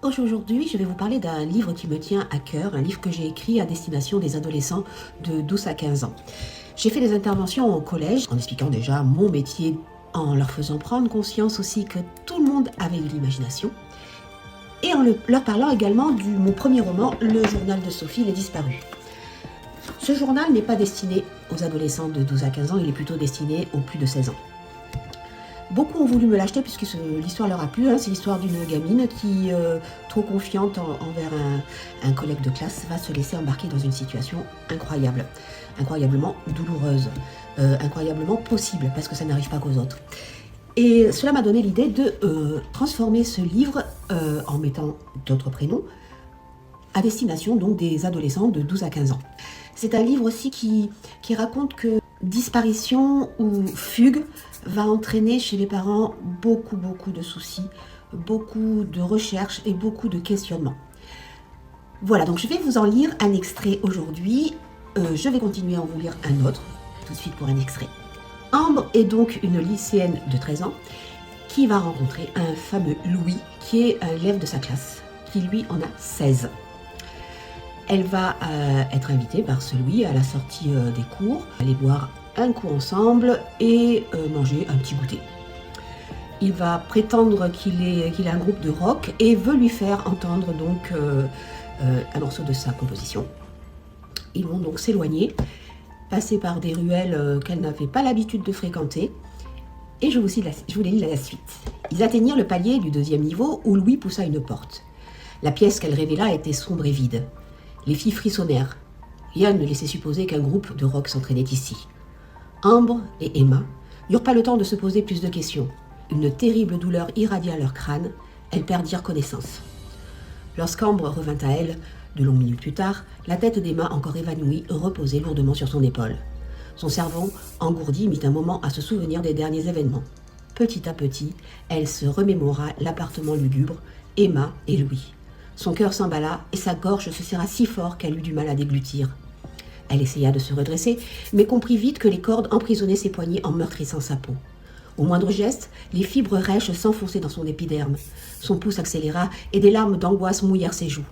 Aujourd'hui, je vais vous parler d'un livre qui me tient à cœur, un livre que j'ai écrit à destination des adolescents de 12 à 15 ans. J'ai fait des interventions au collège en expliquant déjà mon métier, en leur faisant prendre conscience aussi que tout le monde avait de l'imagination, et en leur parlant également de mon premier roman, Le journal de Sophie, les disparus. Ce journal n'est pas destiné aux adolescents de 12 à 15 ans, il est plutôt destiné aux plus de 16 ans. Beaucoup ont voulu me l'acheter puisque l'histoire leur a plu. C'est l'histoire d'une gamine qui, trop confiante envers un collègue de classe, va se laisser embarquer dans une situation incroyable, incroyablement douloureuse, incroyablement possible, parce que ça n'arrive pas qu'aux autres. Et cela m'a donné l'idée de transformer ce livre, en mettant d'autres prénoms, à destination donc des adolescents de 12 à 15 ans. C'est un livre aussi qui raconte que disparition ou fugue va entraîner chez les parents beaucoup de soucis, beaucoup de recherches et beaucoup de questionnements. Voilà, donc je vais vous en lire un extrait aujourd'hui. Je vais continuer à en vous lire un autre, tout de suite pour un extrait. Ambre est donc une lycéenne de 13 ans qui va rencontrer un fameux Louis qui est un élève de sa classe, qui lui en a 16. Elle va être invitée par ce Louis à la sortie des cours, aller boire un coup ensemble et manger un petit goûter. Il va prétendre qu'il a un groupe de rock et veut lui faire entendre donc un morceau de sa composition. Ils vont donc s'éloigner, passer par des ruelles qu'elle n'avait pas l'habitude de fréquenter. Et je vous lis la suite. Ils atteignirent le palier du 2e niveau où Louis poussa une porte. La pièce qu'elle révéla était sombre et vide. Les filles frissonnèrent. Rien ne laissait supposer qu'un groupe de rock s'entraînait ici. Ambre et Emma n'eurent pas le temps de se poser plus de questions. Une terrible douleur irradia leur crâne. Elles perdirent connaissance. Lorsqu'Ambre revint à elle, de longues minutes plus tard, la tête d'Emma, encore évanouie, reposait lourdement sur son épaule. Son cerveau, engourdi, mit un moment à se souvenir des derniers événements. Petit à petit, elle se remémora l'appartement lugubre, Emma et Louis. Son cœur s'emballa et sa gorge se serra si fort qu'elle eut du mal à déglutir. Elle essaya de se redresser, mais comprit vite que les cordes emprisonnaient ses poignets en meurtrissant sa peau. Au moindre geste, les fibres rêches s'enfonçaient dans son épiderme. Son pouls s'accéléra et des larmes d'angoisse mouillèrent ses joues.